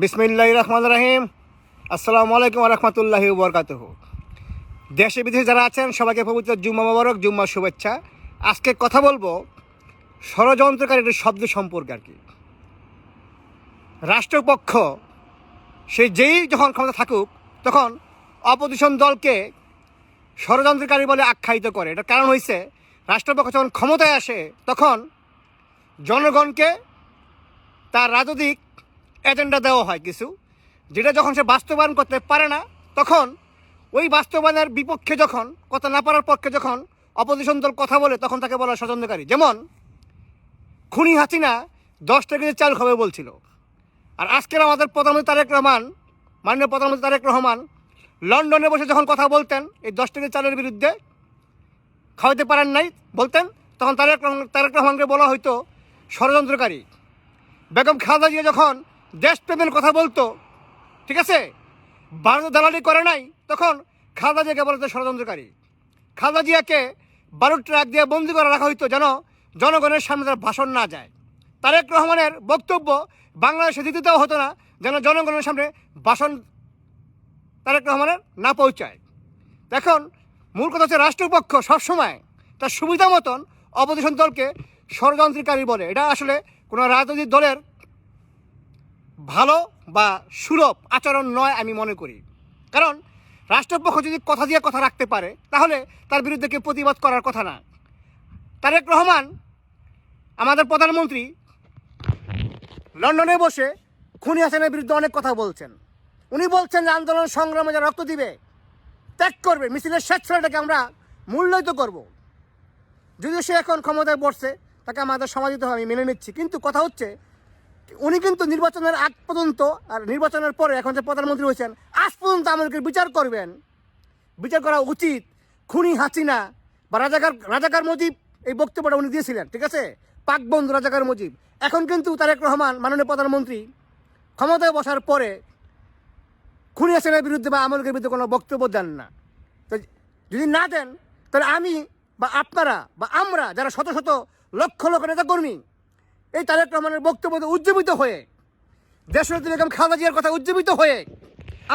বিসমিল্লাহির রহমানির রহিম। আসসালামু আলাইকুম ওয়া রাহমাতুল্লাহি ওয়া বারাকাতুহু। দেশে বিদেশে যারা আছেন সবাইকে পবিত্র জুম্মা মোবারক, জুম্মার শুভেচ্ছা। আজকে কথা বলবো ষড়যন্ত্রকারী একটি শব্দ সম্পর্কে আর কি। রাষ্ট্রপক্ষ সে যেই যখন ক্ষমতা থাকুক তখন অপোজিশন দলকে ষড়যন্ত্রকারী বলে আখ্যায়িত করে। এটার কারণ হয়েছে রাষ্ট্রপক্ষ যখন ক্ষমতায় আসে তখন জনগণকে তার রাজনৈতিক এজেন্ডা দেওয়া হয় কিছু, যেটা যখন সে বাস্তবায়ন করতে পারে না তখন ওই বাস্তবায়নের বিপক্ষে যখন কথা না পারার পক্ষে যখন অপোজিশন দল কথা বলে তখন তাকে বলা ষড়যন্ত্রকারী। যেমন খুনি হাসিনা 10 টাকা চাল খাবে বলছিল, আর আজকের আমাদের প্রধানমন্ত্রী তারেক রহমান, মাননীয় প্রধানমন্ত্রী তারেক রহমান লন্ডনে বসে যখন কথা বলতেন এই 10 টাকা চালের বিরুদ্ধে, খাওয়াতে পারেন নাই বলতেন, তখন তারেক রহমানকে বলা হয়তো ষড়যন্ত্রকারী। বেগম খালেদা জিয়া যখন দেশপ্রেমের কথা বলতো, ঠিক আছে, ভারত দালালি করে নাই, তখন খালেদা জিয়াকে বলতো ষড়যন্ত্রকারী। খালেদা জিয়াকে 12 ট্রাক দিয়ে বন্দি করে রাখা হইতো যেন জনগণের সামনে তার ভাষণ না যায়। তারেক রহমানের বক্তব্য বাংলাদেশে দিতে দেওয়া হতো না যেন জনগণের সামনে ভাষণ তারেক রহমানের না পৌঁছায়। এখন মূল কথা হচ্ছে রাষ্ট্রপক্ষ সবসময় তার সুবিধা মতন অপোজিশন দলকে ষড়যন্ত্রকারী বলে। এটা আসলে কোনো রাজনৈতিক দলের ভালো বা সুলভ আচরণ নয় আমি মনে করি। কারণ রাষ্ট্রপক্ষ যদি কথা দিয়ে কথা রাখতে পারে তাহলে তার বিরুদ্ধে কেউ প্রতিবাদ করার কথা না। তারেক রহমান আমাদের প্রধানমন্ত্রী লন্ডনে বসে খুনি হাসিনার বিরুদ্ধে অনেক কথা বলছেন। উনি বলছেন যে আন্দোলন সংগ্রামে যারা রক্ত দিবে, ত্যাগ করবে, মিছিলের স্বেচ্ছাটাকে আমরা মূল্যায়িত করব। যদিও সে এখন ক্ষমতায় বসছে, তাকে আমাদের সমাজিতভাবে আমি মেনে নিচ্ছি, কিন্তু কথা হচ্ছে উনি কিন্তু নির্বাচনের আগ পর্যন্ত আর নির্বাচনের পরে এখন যে প্রধানমন্ত্রী হয়েছেন আজ পর্যন্ত আমাদেরকে বিচার করবেন, বিচার করা উচিত। খুনি হাসিনা বা রাজাকার মুজিব এই বক্তব্যটা উনি দিয়েছিলেন, ঠিক আছে, পাক বন্ধু রাজাকার মুজিব। এখন কিন্তু তারেক রহমান মাননীয় প্রধানমন্ত্রী ক্ষমতায় বসার পরে খুনি হাসিনার বিরুদ্ধে বা আমলকের বিরুদ্ধে কোনো বক্তব্য দেন না। তো যদি না দেন তাহলে আমি বা আপনারা বা আমরা যারা শত শত লক্ষ লক্ষ নেতাকর্মী এই তারেক রহমানের বক্তব্য উজ্জীবিত হয়ে, দেশনেত্রী বেগম খালেদা জিয়ার কথা উজ্জীবিত হয়ে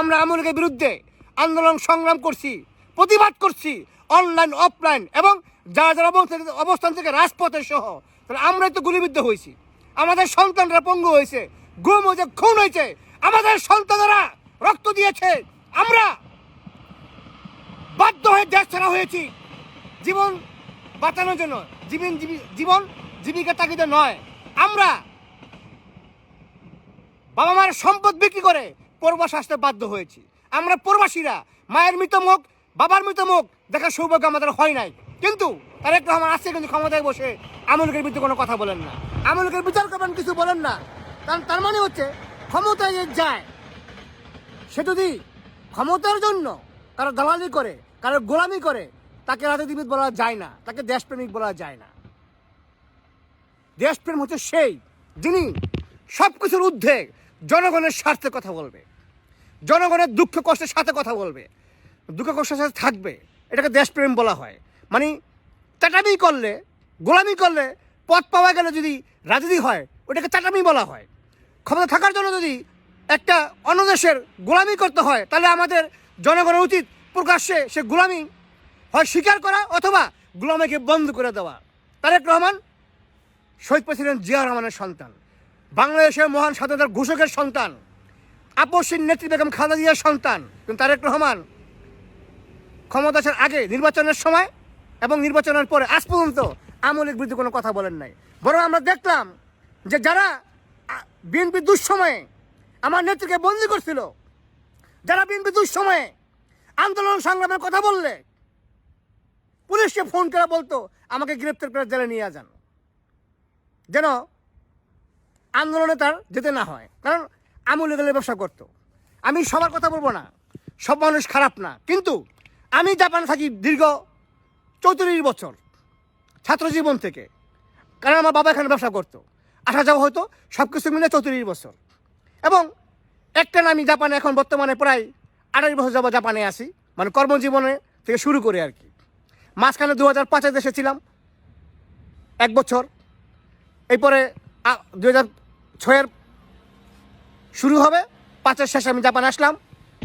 আমরা আমলকের বিরুদ্ধে আন্দোলন সংগ্রাম করছি, প্রতিবাদ করছি, অনলাইন অফলাইন, এবং যারা যারা অবস্থান থেকে রাজপথে সহ, তাহলে আমরাই তো গুলিবিদ্ধ হয়েছি, আমাদের সন্তানরা পঙ্গু হয়েছে, গুম হয়েছে, খুন হয়েছে, আমাদের সন্তানেরা রক্ত দিয়েছে, আমরা বাধ্য হয়ে দেশ ছাড়া হয়েছি জীবন বাঁচানোর জন্য, জীবন জীবিকা তাগিদে নয়। আমরা বাবা মায়ের সম্পদ বিক্রি করে প্রবাস আসতে বাধ্য হয়েছি। আমরা প্রবাসীরা মায়ের মৃত মুখ, বাবার মৃত মুখ দেখার সৌভাগ্য আমাদের হয় নাই। কিন্তু তারেক রহমান আসছে কিন্তু ক্ষমতায় বসে আমলকের বিরুদ্ধে কোনো কথা বলেন না, আমলকের বিচার করবেন কিছু বলেন না। কারণ তার মানে হচ্ছে ক্ষমতায় যায় সে যদি ক্ষমতার জন্য কারো দালালি করে, কারো গোলামি করে, তাকে রাজনীতিবিদ বলা যায় না, তাকে দেশপ্রেমিক বলা যায় না। দেশপ্রেম হচ্ছে সেই যিনি সব কিছুর ঊর্ধ্বে জনগণের স্বার্থে কথা বলবে, জনগণের দুঃখ কষ্টের সাথে কথা বলবে, দুঃখ কষ্টের সাথে থাকবে, এটাকে দেশপ্রেম বলা হয়। মানে চাটামি করলে, গোলামি করলে, পথ পাওয়া গেলে যদি রাজনীতি হয় ওটাকে চাটামি বলা হয়। ক্ষমতা থাকার জন্য যদি একটা অন্য দেশের গোলামি করতে হয় তাহলে আমাদের জনগণের উচিত প্রকাশ্যে সে গোলামি হয় স্বীকার করা অথবা গোলামিকে বন্ধ করে দেওয়া। তারেক রহমান শহীদ প্রেসিডেন্ট জিয়া রহমানের সন্তান, বাংলাদেশের মহান স্বাধীনতার ঘোষকের সন্তান, আপসীন নেত্রী বেগম খালেদা জিয়ার সন্তান। কিন্তু তারেক রহমান ক্ষমতা আসার আগে, নির্বাচনের সময় এবং নির্বাচনের পরে আজ পর্যন্ত আমলের বিরুদ্ধে কোনো কথা বলেন নাই। বরং আমরা দেখলাম যে যারা বিএনপি দুঃসময়ে আমার নেত্রীকে বন্দি করছিল, যারা বিএনপি দুঃসময়ে আন্দোলন সংগ্রামের কথা বললে পুলিশকে ফোন করে বলতো আমাকে গ্রেপ্তার করে জেলে নিয়ে যান, যেন আন্দোলনে তার যেতে না হয়। কারণ আমলে গেলে ব্যবসা করতো। আমি সবার কথা বলবো না, সব মানুষ খারাপ না, কিন্তু আমি জাপানে থাকি দীর্ঘ 34 বছর ছাত্র জীবন থেকে। কারণ আমার বাবা এখানে ব্যবসা করতো, আসা যাওয়া হতো, সব কিছু মিলে 34 বছর। এবং একটা না, আমি জাপানে এখন বর্তমানে প্রায় 28 বছর যাবো জাপানে আসি, মানে কর্মজীবনে থেকে শুরু করে আর কি। মাঝখানে 2005 দেশে ছিলাম 1 বছর, এরপরে 2006-এর শুরু হবে, 5-এর শেষে আমি জাপানে আসলাম।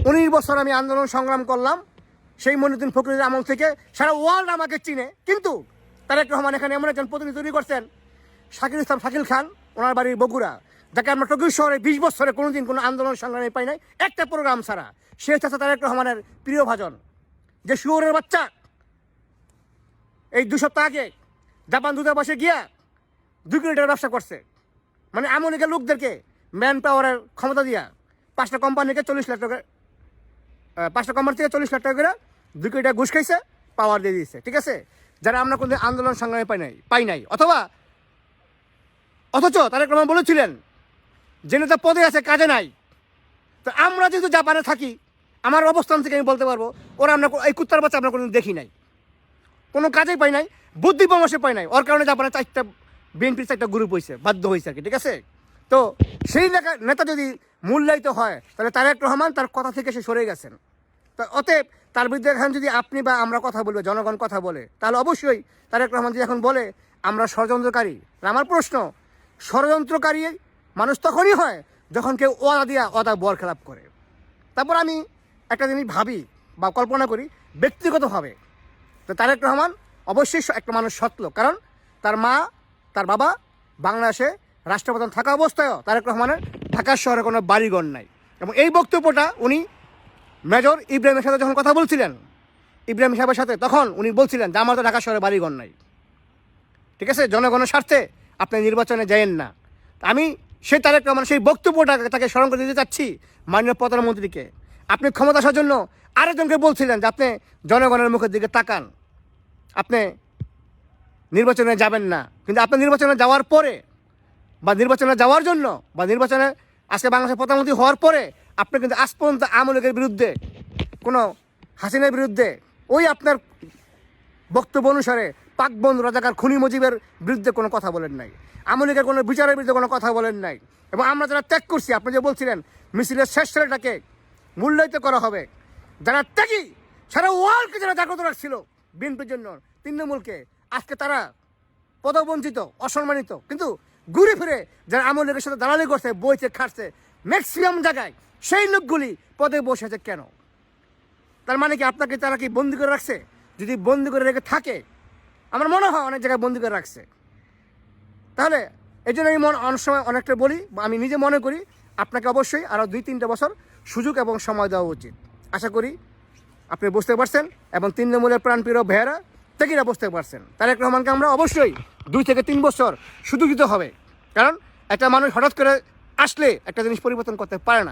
19 বছর আমি আন্দোলন সংগ্রাম করলাম, সেই মনিউদ্দিন ফখরুলের আমল থেকে সারা ওয়ার্ল্ড আমাকে চিনে। কিন্তু তারেক রহমান এখানে এমন একজন প্রতিনিধি তৈরি করছেন, শাকিল ইসলাম শাকিল খান, ওনার বাড়ির বগুড়া, যাকে আমরা টোকিও শহরে 20 বছরে কোনোদিন কোনো আন্দোলন সংগ্রামে পাই নাই, একটা প্রোগ্রাম ছাড়া। সে হচ্ছে তারেক রহমানের প্রিয় ভাজন, যে শুয়োরের বাচ্চা এই 2 সপ্তাহ আগে জাপান দূতাবাসে গিয়া 2 কোটি টাকার ব্যবসা করছে। মানে আমলিকের লোকদেরকে ম্যান পাওয়ারের ক্ষমতা দিয়া 5টা কোম্পানিকে 40 লাখ টাকা, 5টা কোম্পানি থেকে 40 লাখ টাকা করে 2 কোটি টাকা ঘুষ খাইছে, পাওয়ার দিয়ে দিয়েছে। ঠিক আছে, যারা আমরা কোনো আন্দোলন সংগ্রামে পাই নাই। অথচ তারেক রহমান বলেছিলেন যে নেতা পদে আছে কাজে নাই। তো আমরা যেহেতু জাপানে থাকি, আমার অবস্থান থেকে আমি বলতে পারবো, ওরা আমরা এই কুত্তার বাচ্চা আমরা কোনো দেখি নাই, কোনো কাজেই পাই নাই, বুদ্ধি পরামর্শে পাই নাই। ওর কারণে জাপানে বিএনপির 4টা গ্রুপ হয়েছে, বাধ্য হয়েছে আর কি। ঠিক আছে, তো সেই নেতা যদি মূল্যায়িত হয়, তাহলে তারেক রহমান তার কথা থেকে সে সরে গেছেন। তো অতএব তার বিরুদ্ধে এখন যদি আপনি বা আমরা কথা বলবো, জনগণ কথা বলে, তাহলে অবশ্যই তারেক রহমান যদি এখন বলে আমরা ষড়যন্ত্রকারী, আমার প্রশ্ন, ষড়যন্ত্রকারী মানুষ তখনই হয় যখন কেউ ওয়াদা বরখেলাপ করে। তারপর আমি একটা জিনিস ভাবি বা কল্পনা করি ব্যক্তিগতভাবে, তো তারেক রহমান অবশ্যই একটা মানুষ সৎ লোক, কারণ তার মা তার বাবা বাংলাদেশে রাষ্ট্রপ্রধান থাকা অবস্থায়ও তারেক রহমানের ঢাকা শহরে কোনো বাড়িঘর নাই। এবং এই বক্তব্যটা উনি মেজর ইব্রাহিমের সাথে যখন কথা বলছিলেন, ইব্রাহিম সাহেবের সাথে, তখন উনি বলছিলেন যে আমার তো ঢাকা শহরে বাড়িঘর নাই। ঠিক আছে, জনগণের স্বার্থে আপনি নির্বাচনে যায়েন না। আমি সেই তারেক রহমান সেই বক্তব্যটাকে তাকে স্মরণ করে দিতে চাচ্ছি মাননীয় প্রধানমন্ত্রীকে। আপনি ক্ষমতা আসার জন্য আরেকজনকে বলছিলেন যে আপনি জনগণের মুখের দিকে তাকান, আপনি নির্বাচনে যাবেন না। কিন্তু আপনি নির্বাচনে যাওয়ার পরে বা নির্বাচনে যাওয়ার জন্য বা নির্বাচনে আজকে বাংলাদেশের প্রধানমন্ত্রী হওয়ার পরে আপনি কিন্তু আজ পর্যন্ত আওয়ামী লীগের বিরুদ্ধে, কোনো হাসিনার বিরুদ্ধে, ওই আপনার বক্তব্য অনুসারে পাক বন্ধু রাজাকার খুনি মুজিবের বিরুদ্ধে কোনো কথা বলেন নাই, আওয়ামী লীগের কোনো বিচারের বিরুদ্ধে কোনো কথা বলেন নাই। এবং আমরা যারা ত্যাগ করছি, আপনি যে বলছিলেন মিছিলের শেষ ছেলেটাকে মূল্যায়িত করা হবে, যারা ত্যাগী সারা ওয়ার্ল্ডকে যারা জাগ্রত রাখছিল বিএনপির জন্য, তৃণমূলকে, আজকে তারা পদবঞ্চিত, অসম্মানিত। কিন্তু ঘুরে ফিরে যারা আওয়ামী লীগের সাথে দালালি করছে, বইছে, খাটছে, ম্যাক্সিমাম জায়গায় সেই লোকগুলি পদে বসেছে কেন? তার মানে কি আপনাকে তারা কি বন্দি করে রাখছে? যদি বন্দি করে রেখে থাকে, আমার মনে হয় অনেক জায়গায় বন্দি করে রাখছে। তাহলে এই জন্য আমি অনেক সময় অনেকটা বলি, বা আমি নিজে মনে করি আপনাকে অবশ্যই আরও 2-3টা বছর সুযোগ এবং সময় দেওয়া উচিত। আশা করি আপনি বুঝতে পারছেন এবং তৃণমূলের প্রাণপ্রিয় ভাইয়েরা ত্যাগীরা বুঝতে পারছেন। তারেক রহমানকে আমরা অবশ্যই 2 থেকে 3 বছর সুযোগ দিতে হবে, কারণ একটা মানুষ হঠাৎ করে আসলে একটা জিনিস পরিবর্তন করতে পারে না।